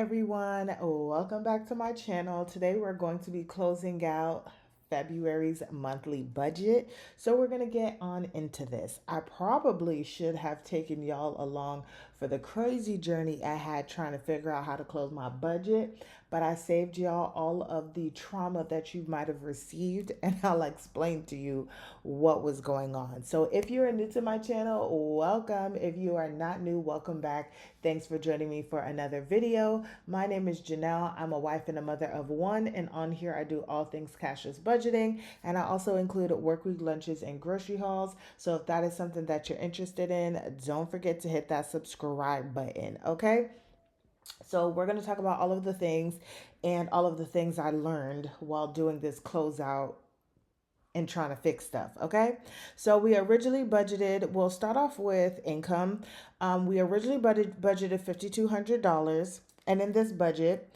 everyone, welcome back to my channel. Today we're going to be closing out February's monthly budget. So we're going to get on into this. I probably should have taken y'all along for the crazy journey I had trying to figure out how to close my budget, but I saved y'all all of the trauma that you might have received, and I'll explain to you what was going on. So if you're new to my channel, welcome. If you are not new, welcome back. Thanks for joining me for another video. My name is Janelle. I'm a wife and a mother of one, and on here I do all things cashless budgeting, and I also include workweek lunches and grocery hauls. So if that is something that you're interested in, don't forget to hit that subscribe button, okay? So we're going to talk about all of the things and all of the things I learned while doing this closeout and trying to fix stuff. Okay. So we originally budgeted, we'll start off with income. We originally budgeted $5,200. And in this budget,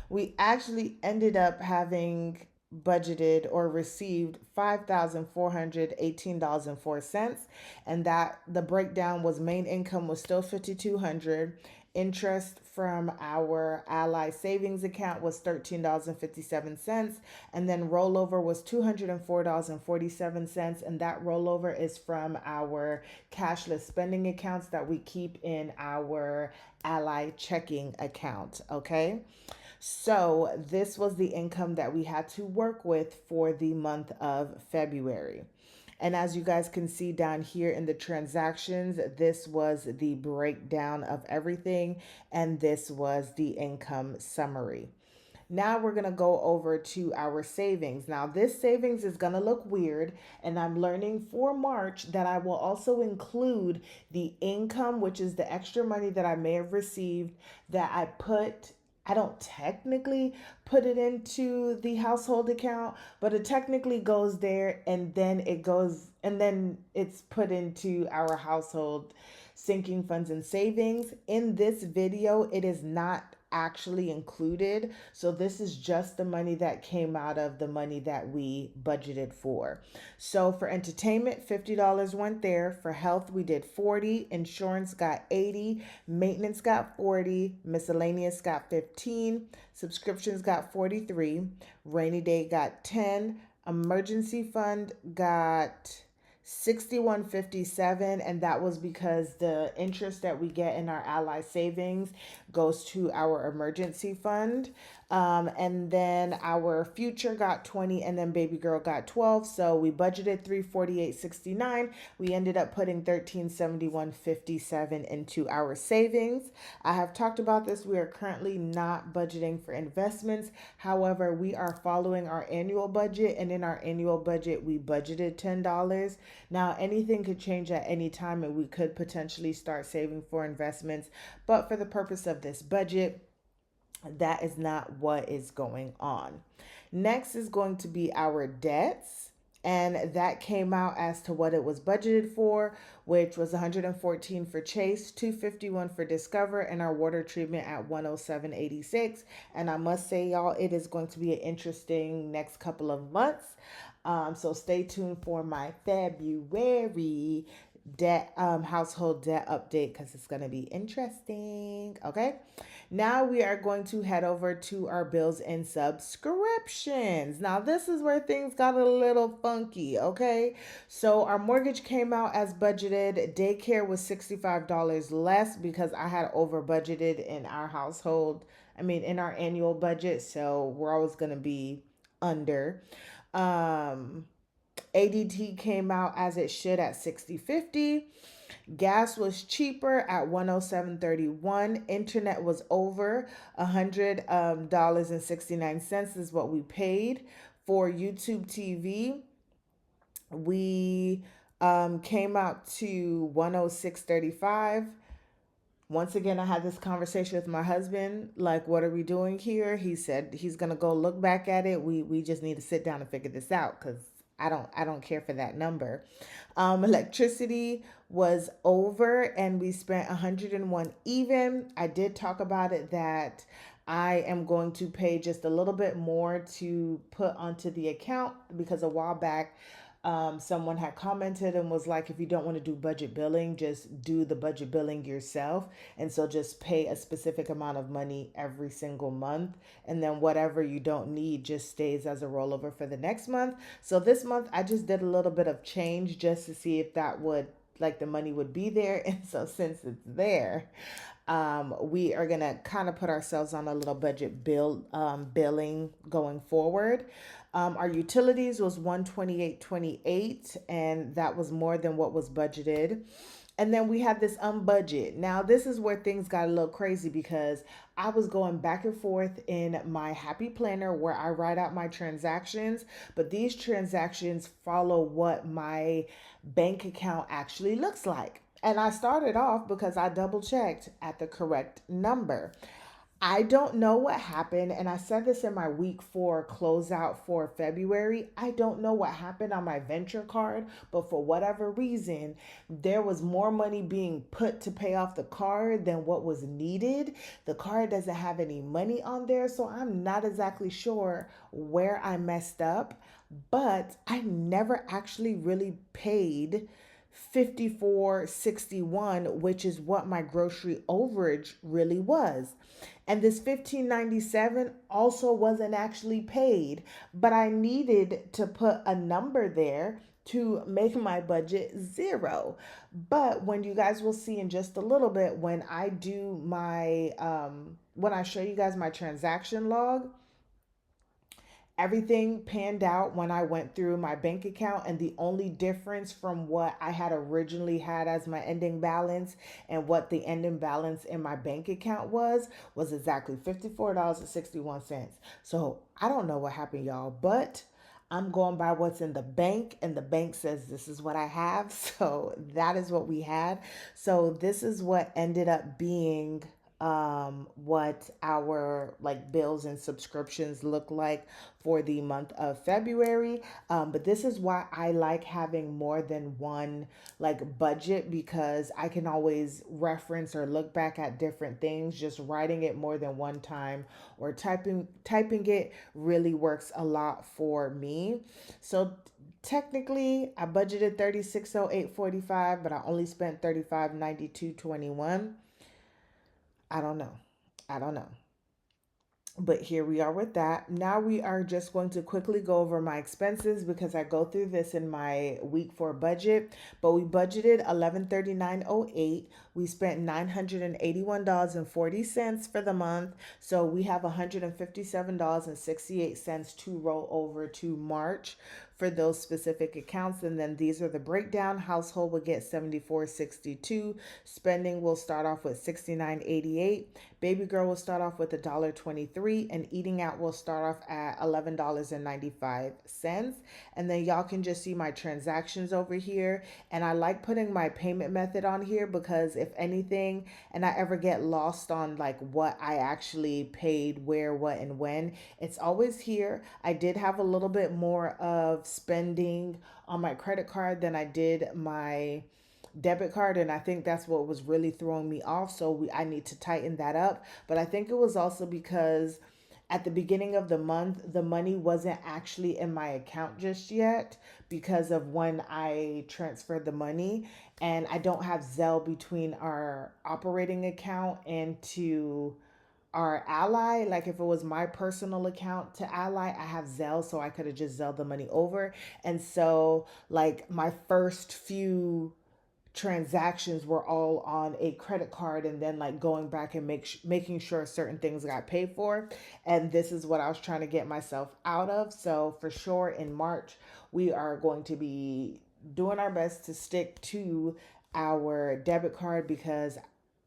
we actually ended up having budgeted or received $5,418.04, and that the breakdown was main income was still 5,200. Interest from our Ally savings account was $13.57, and then rollover was $204.47, and that rollover is from our cashless spending accounts that we keep in our Ally checking account. Okay. So this was the income that we had to work with for the month of February. And as you guys can see down here in the transactions, this was the breakdown of everything, and this was the income summary. Now we're going to go over to our savings. Now this savings is going to look weird, and I'm learning for March that I will also include the income, which is the extra money that I may have received that I don't technically put it into the household account, but it technically goes there, and then it's put into our household sinking funds and savings. In this video, it is not actually included. So this is just the money that came out of the money that we budgeted for. So for entertainment, $50 went there. For health, we did 40. Insurance got 80. Maintenance got 40. Miscellaneous got 15. Subscriptions got 43. Rainy day got 10. Emergency fund got 6157, and that was because the interest that we get in our Ally savings goes to our emergency fund. And then our future got 20, and then baby girl got 12. So we budgeted 348.69. We ended up putting 1371.57 into our savings. I have talked about this. We are currently not budgeting for investments. However, we are following our annual budget, and in our annual budget, we budgeted $10. Now, anything could change at any time, and we could potentially start saving for investments. But for the purpose of this budget, that is not what is going on. Next is going to be our debts. And that came out as to what it was budgeted for, which was 114 for Chase, 251 for Discover, and our water treatment at 107.86. And I must say, y'all, it is going to be an interesting next couple of months. So stay tuned for my February household debt update, because it's going to be interesting. Okay, now we are going to head over to our bills and subscriptions. Now this is where things got a little funky. Okay, so our mortgage came out as budgeted. Daycare was $65 less because I had over budgeted in our household, in our annual budget, so we're always going to be under. ADT came out as it should at $60.50. Gas was cheaper at $107.31. Internet was over $100.69 is what we paid. For YouTube TV, we came out to $106.35. Once again, I had this conversation with my husband, like, what are we doing here? He said he's gonna go look back at it. We just need to sit down and figure this out, because I don't care for that number. Electricity was over, and we spent 101 even. I did talk about it that I am going to pay just a little bit more to put onto the account, because a while back Someone had commented and was like, if you don't want to do budget billing, just do the budget billing yourself. And so just pay a specific amount of money every single month. And then whatever you don't need just stays as a rollover for the next month. So this month, I just did a little bit of change just to see if that would, like, the money would be there. And so since it's there, we are gonna kind of put ourselves on a little budget billing going forward. Our utilities was 128.28, and that was more than what was budgeted. And then we had this budget. Now this is where things got a little crazy because I was going back and forth in my happy planner where I write out my transactions, but these transactions follow what my bank account actually looks like. And I started off because I double checked at the correct number. I don't know what happened, and I said this in my week 4 closeout for February. I don't know what happened on my venture card, but for whatever reason, there was more money being put to pay off the card than what was needed. The card doesn't have any money on there, so I'm not exactly sure where I messed up, but I never actually really paid 54.61, which is what my grocery overage really was. And this 15.97 also wasn't actually paid, but I needed to put a number there to make my budget zero. But when you guys will see in just a little bit, when I do my when I show you guys my transaction log, everything panned out when I went through my bank account, and the only difference from what I had originally had as my ending balance and what the ending balance in my bank account was exactly $54.61. So I don't know what happened, y'all, but I'm going by what's in the bank, and the bank says this is what I have. So that is what we had. So this is what ended up being what our like bills and subscriptions look like for the month of February. But this is why I like having more than one like budget, because I can always reference or look back at different things. Just writing it more than one time or typing it really works a lot for me. So technically I budgeted 3608.45, but I only spent 3592.21. I don't know. I don't know. But here we are with that. Now we are just going to quickly go over my expenses because I go through this in my week 4 budget. But we budgeted 1139.08. We spent $981.40 for the month. So we have $157.68 to roll over to March for those specific accounts. And then these are the breakdown. Household will get 74.62. Spending will start off with 69.88. Baby girl will start off with $1.23, and eating out will start off at $11.95. And then y'all can just see my transactions over here. And I like putting my payment method on here because if anything, and I ever get lost on like what I actually paid, where, what, and when, it's always here. I did have a little bit more of spending on my credit card than I did my debit card, and I think that's what was really throwing me off. So I need to tighten that up. But I think it was also because at the beginning of the month the money wasn't actually in my account just yet because of when I transferred the money, and I don't have Zelle between our operating account and to our Ally. Like if it was my personal account to Ally, I have Zelle, so I could have just Zelled the money over. And so like my first few transactions were all on a credit card, and then like going back and making sure certain things got paid for. And this is what I was trying to get myself out of. So for sure in March we are going to be doing our best to stick to our debit card because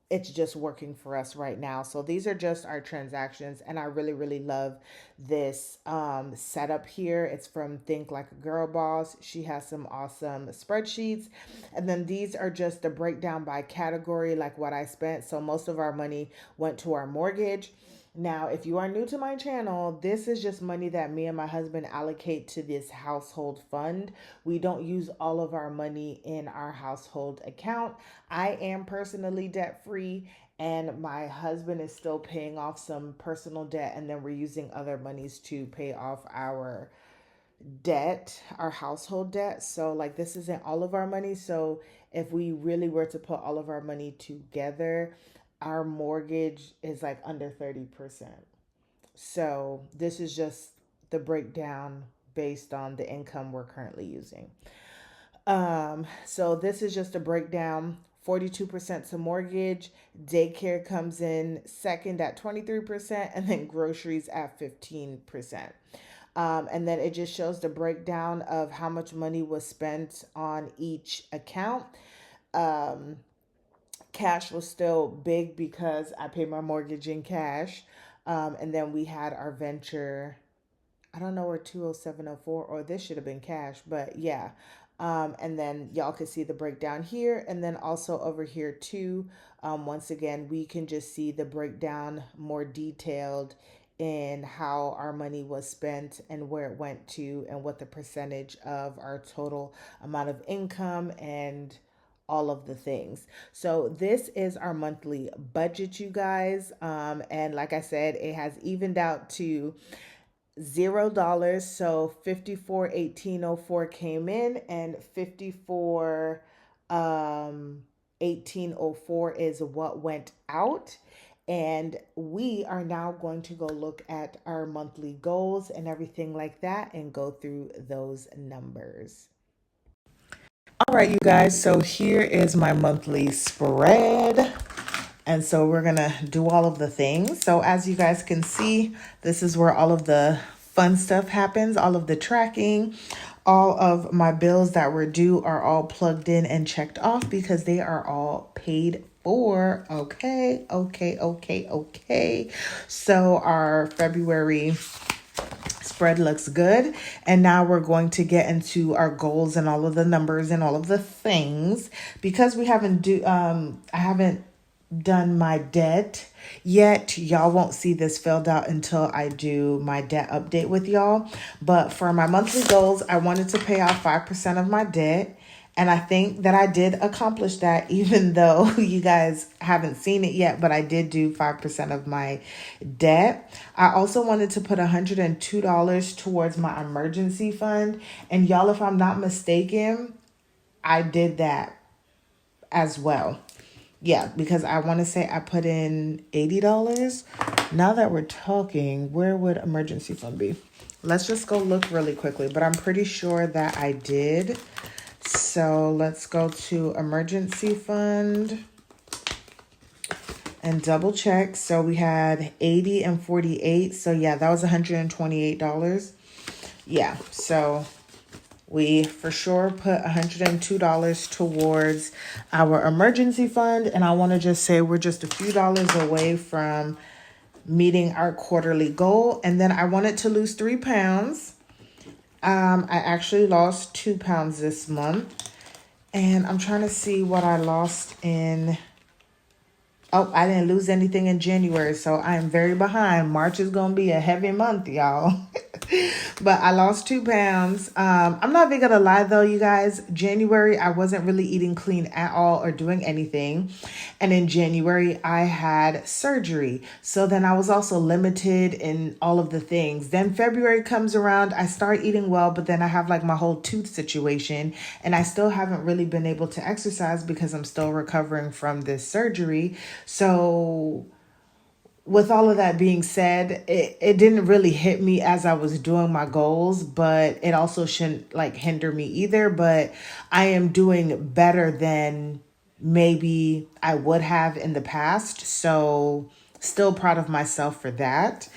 it's just working for us right now. So these are just our transactions, and I really really love this setup here. It's from Think Like a Girl Boss. She has some awesome spreadsheets, and then these are just a breakdown by category, like what I spent. So most of our money went to our mortgage. Now, if you are new to my channel, this is just money that me and my husband allocate to this household fund. We don't use all of our money in our household account. I am personally debt free, and my husband is still paying off some personal debt, and then we're using other monies to pay off our debt, our household debt. So like this isn't all of our money. So if we really were to put all of our money together, our mortgage is like under 30%. So this is just the breakdown based on the income we're currently using. So this is just a breakdown. 42% to mortgage, daycare comes in second at 23%, and then groceries at 15%. And then it just shows the breakdown of how much money was spent on each account. Um, Cash was still big because I paid my mortgage in cash. And then we had our venture. I don't know where 20704, or this should have been cash, but yeah. And then y'all can see the breakdown here. And then also over here too, once again, we can just see the breakdown more detailed in how our money was spent and where it went to and what the percentage of our total amount of income and all of the things. So this is our monthly budget, you guys. And like I said, it has evened out to $0. So 541804 came in, and 541804 is what went out. And we are now going to go look at our monthly goals and everything like that and go through those numbers. All right, you guys. So here is my monthly spread. And so we're going to do all of the things. So as you guys can see, this is where all of the fun stuff happens, all of the tracking, all of my bills that were due are all plugged in and checked off because they are all paid for. Okay. So our February spread looks good. And now we're going to get into our goals and all of the numbers and all of the things. Because we haven't I haven't done my debt yet. Y'all won't see this filled out until I do my debt update with y'all. But for my monthly goals, I wanted to pay off 5% of my debt. And I think that I did accomplish that, even though you guys haven't seen it yet, but I did do 5% of my debt. I also wanted to put $102 towards my emergency fund. And y'all, if I'm not mistaken, I did that as well. Yeah, because I want to say I put in $80. Now that we're talking, where would emergency fund be? Let's just go look really quickly, but I'm pretty sure that I did. So let's go to emergency fund and double check. So we had 80 and 48. So yeah, that was $128. Yeah, so we for sure put $102 towards our emergency fund. And I want to just say we're just a few dollars away from meeting our quarterly goal. And then I wanted to lose 3 pounds. I actually lost 2 pounds this month. And I'm trying to see what I lost in... Oh, I didn't lose anything in January, so I am very behind. March is going to be a heavy month, y'all. But I lost 2 pounds. I'm not even going to lie, though, you guys. January, I wasn't really eating clean at all or doing anything. And in January, I had surgery. So then I was also limited in all of the things. Then February comes around, I start eating well, but then I have like my whole tooth situation. And I still haven't really been able to exercise because I'm still recovering from this surgery. So with all of that being said, it didn't really hit me as I was doing my goals, but it also shouldn't like hinder me either. But I am doing better than maybe I would have in the past. So still proud of myself for that.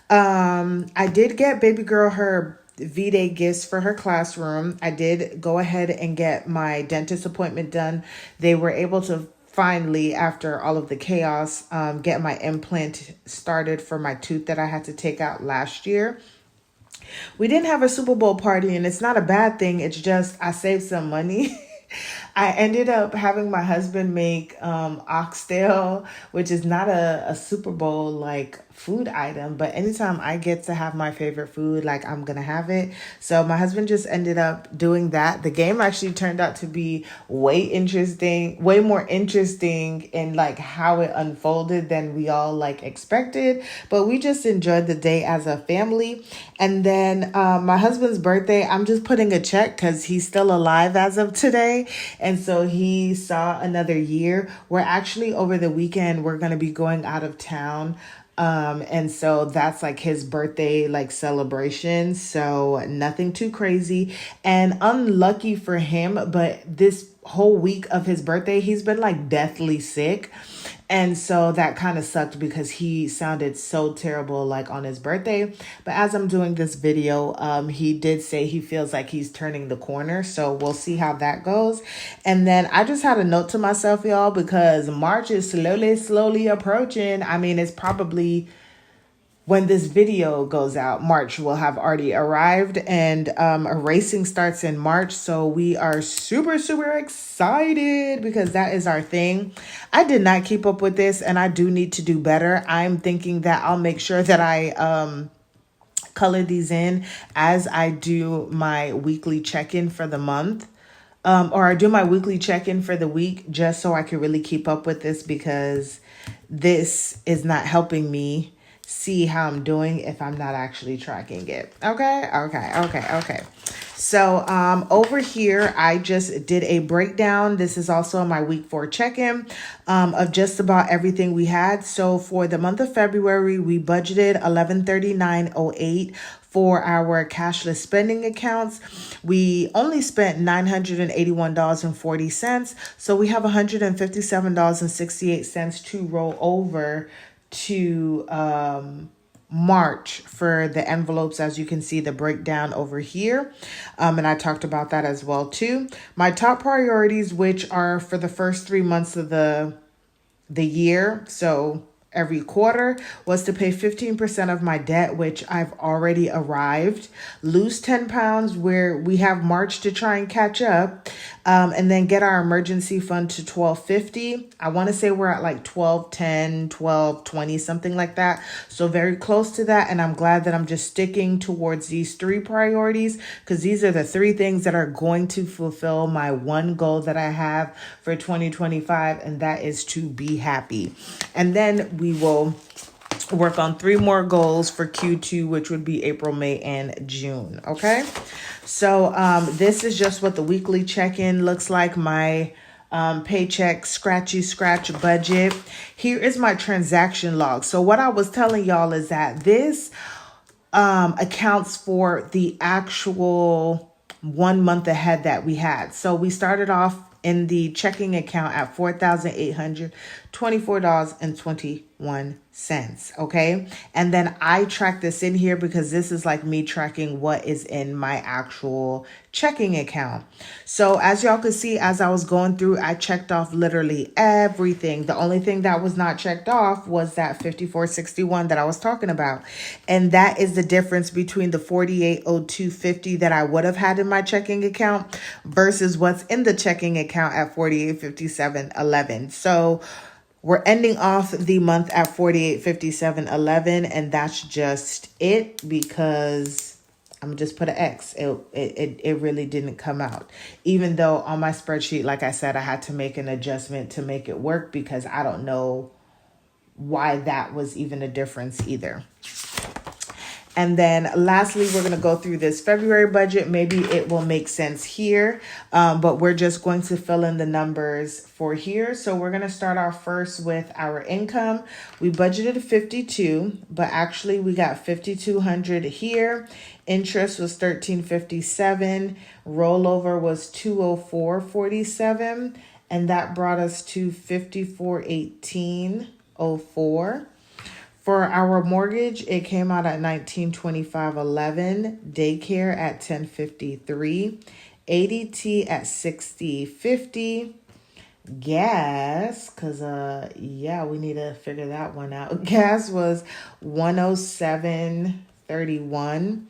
I did get baby girl her V-Day gifts for her classroom. I did go ahead and get my dentist appointment done. They were able to finally, after all of the chaos, get my implant started for my tooth that I had to take out last year. We didn't have a Super Bowl party, and it's not a bad thing. It's just I saved some money. I ended up having my husband make oxtail, which is not a Super Bowl like food item, but anytime I get to have my favorite food, like I'm gonna have it. So my husband just ended up doing that. The game actually turned out to be way more interesting in like how it unfolded than we all like expected. But we just enjoyed the day as a family. And then my husband's birthday, I'm just putting a check because he's still alive as of today. And so he saw another year. We're actually over the weekend, we're going to be going out of town. And so that's like his birthday, like celebration. So nothing too crazy and unlucky for him. But this whole week of his birthday, he's been like deathly sick. And so that kind of sucked because he sounded so terrible like on his birthday. But as I'm doing this video, he did say he feels like he's turning the corner. So we'll see how that goes. And then I just had a note to myself, y'all, because March is slowly approaching. I mean, it's probably when this video goes out, March will have already arrived, and racing starts in March. So we are super excited because that is our thing. I did not keep up with this and I do need to do better. I'm thinking that I'll make sure that I color these in as I do my weekly check-in for the month. Or I do my weekly check-in for the week just so I can really keep up with this because this is not helping me see how I'm doing if I'm not actually tracking it. Okay. So over here, I just did a breakdown. This is also my week 4 check-in of just about everything we had. So for the month of February, we budgeted $1139.08 for our cashless spending accounts. We only spent $981.40. So we have $157.68 to roll over to March for the envelopes. As you can see, the breakdown over here. And I talked about that as well too. My top priorities, which are for the first 3 months of the year, so every quarter, was to pay 15% of my debt, which I've already arrived, lose 10 pounds where we have March to try and catch up, and then get our emergency fund to $12.50. I want to say we're at like $12.10, $12.20, something like that. So very close to that. And I'm glad that I'm just sticking towards these 3 priorities because these are the 3 things that are going to fulfill my one goal that I have for 2025. And that is to be happy. And then we will work on 3 more goals for Q2, which would be April, May, and June. Okay. So this is just what the weekly check-in looks like. My paycheck scratch budget. Here is my transaction log. So what I was telling y'all is that this accounts for the actual 1 month ahead that we had. So we started off in the checking account at $4,824.21. Okay. And then I track this in here because this is like me tracking what is in my actual checking account. So as y'all could see, as I was going through, I checked off literally everything. The only thing that was not checked off was that 5461 that I was talking about. And that is the difference between the 4802.50 that I would have had in my checking account versus what's in the checking account at 4857.11. So we're ending off the month at 4857.11, and that's just it because I'm gonna just put an X. It really didn't come out. Even though on my spreadsheet, like I said, I had to make an adjustment to make it work because I don't know why that was even a difference either. And then lastly, we're going to go through this February budget. Maybe it will make sense here, but we're just going to fill in the numbers for here. So we're going to start off first with our income. We budgeted 52, but actually we got 5,200 here. Interest was 1357. Rollover was 204.47, and that brought us to 5418.04. For our mortgage, it came out at $1925.11, daycare at $1053, ADT at $60.50, gas, because we need to figure that one out. Gas was $107.31.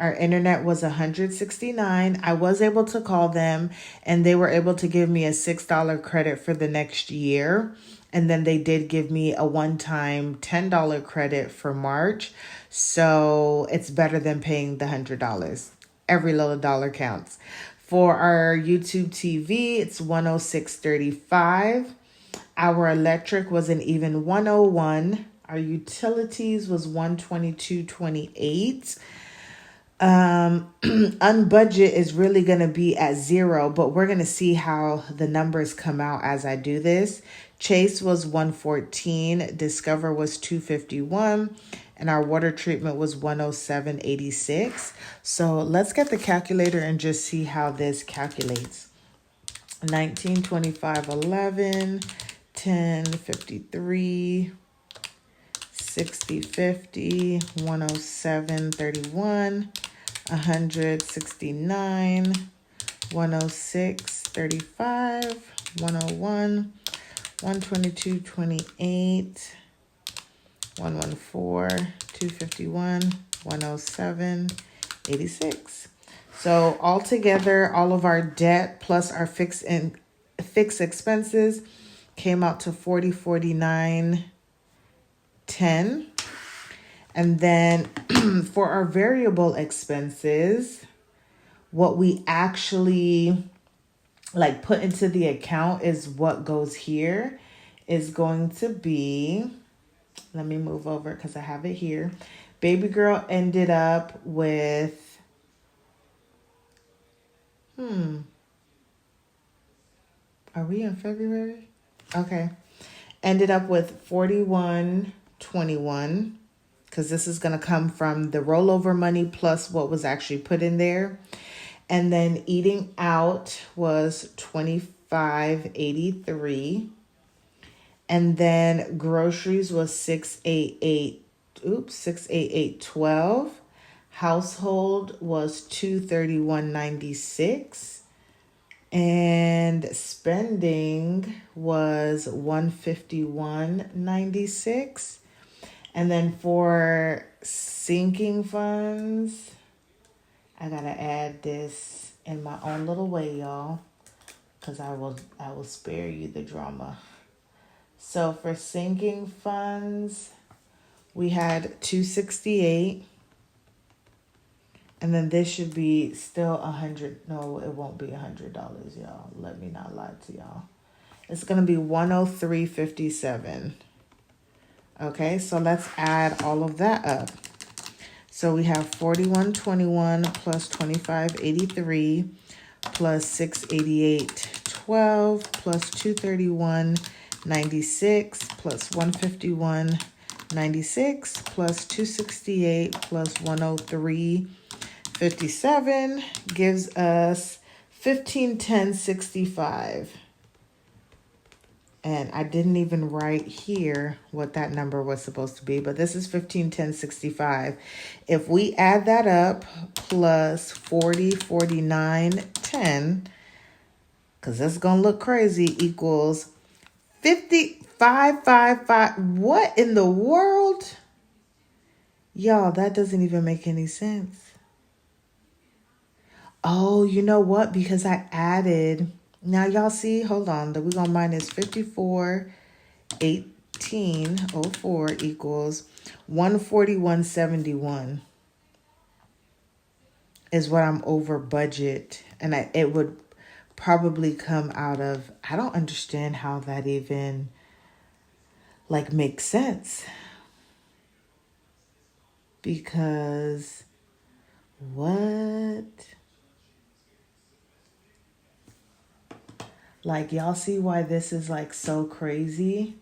Our internet was $169. I was able to call them and they were able to give me a $6 credit for the next year. And then they did give me a one-time $10 credit for March. So it's better than paying the $100. Every little dollar counts. For our YouTube TV, it's $106.35. Our electric was an even $101. Our utilities was $122.28. Unbudget is really going to be at 0, but we're going to see how the numbers come out as I do this. Chase was $114, Discover was $251, and our water treatment was $107.86. So let's get the calculator and just see how this calculates. 19, 25, 11, 10, 53, 60, 50, 107, 31, 169, 106, 35, 101, 122, 28, 114, 251, 107, 86. So altogether, all of our debt plus our fixed expenses came out to 4049.10. And then for our variable expenses, what we actually like put into the account is what goes here is going to be, let me move over because I have it here. Baby girl ended up with, are we in February? Okay. Ended up with 41.21 because this is going to come from the rollover money plus what was actually put in there. And then eating out was $25.83. And then groceries was $688.12. Household was $231.96. And spending was $151.96. And then for sinking funds, I gotta add this in my own little way, y'all, because I will spare you the drama. So for sinking funds, we had $268. And then this should be still $100. No, it won't be $100, y'all. Let me not lie to y'all. It's gonna be $103.57. Okay, so let's add all of that up. So we have 41.21 plus 25.83 plus 688.12 plus 231.96 plus 151.96 plus 268 plus 103.57 gives us 1510.65. And I didn't even write here what that number was supposed to be, but this is 1510.65. If we add that up plus 40.49.10, because that's going to look crazy, equals 55.55. What in the world? Y'all, that doesn't even make any sense. Oh, you know what? Because I added... Now, y'all see, hold on, that we're going to minus 54.1804 equals 141.71 is what I'm over budget. And it would probably come out of, I don't understand how that even, like, makes sense. Because, what? Like, y'all see why this is, like, so crazy?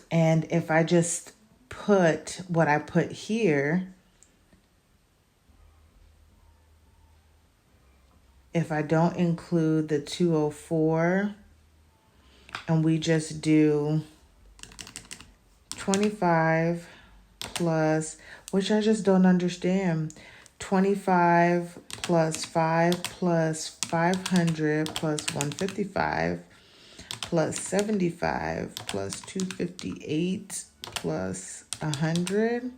And if I just put what I put here, if I don't include the 204, and we just do 25 plus, which I just don't understand, 25 plus 5 plus 500 plus 155 plus 75 plus 258 plus 100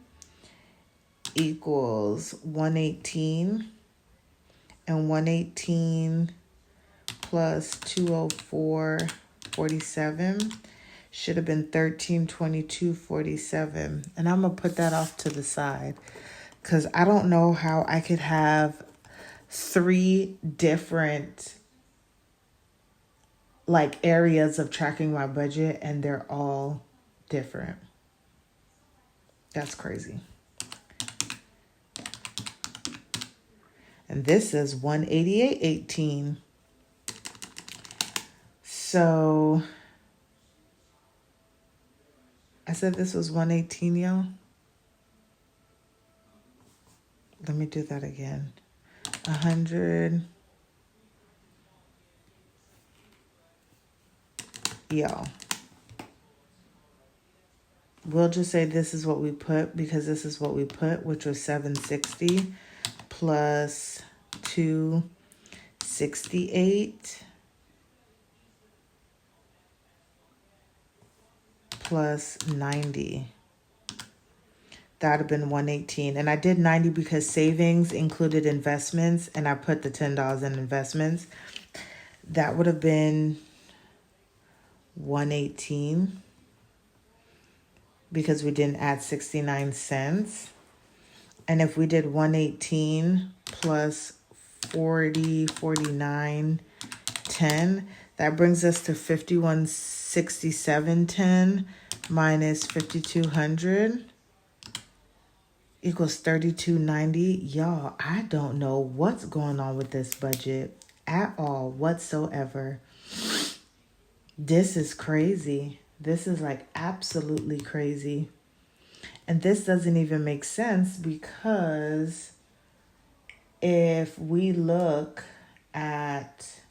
equals 118. And 118 plus 204.47 should have been 1322.47. And I'm going to put that off to the side because I don't know how I could have 3 different like areas of tracking my budget and they're all different. That's crazy. And this is 188.18. So I said this was 118, y'all. Let me do that again. 100. Y'all. We'll just say this is what we put because this is what we put, which was 760 plus 268 plus 90. That would have been 118. And I did 90 because savings included investments, and I put the $10 in investments. That would have been 118 because we didn't add 69 cents. And if we did 118 plus 40, 49, 10, that brings us to 5167.10 minus 5200 equals 3290. Y'all, I don't know what's going on with this budget at all whatsoever. This is crazy. This is like absolutely crazy. And this doesn't even make sense because if we look at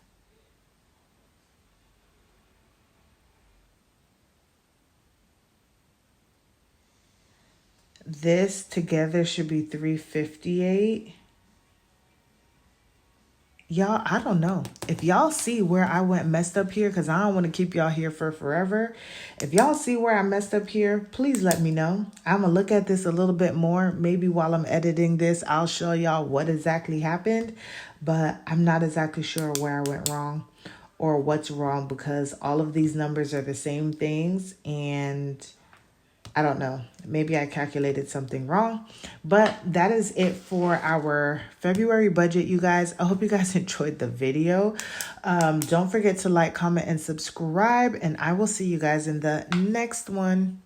this together should be 358. Y'all, I don't know. If y'all see where I went messed up here, because I don't want to keep y'all here for forever. If y'all see where I messed up here, please let me know. I'm going to look at this a little bit more. Maybe while I'm editing this, I'll show y'all what exactly happened. But I'm not exactly sure where I went wrong or what's wrong because all of these numbers are the same things. And I don't know. Maybe I calculated something wrong. But that is it for our February budget, you guys. I hope you guys enjoyed the video. Don't forget to like, comment, and subscribe. And I will see you guys in the next one.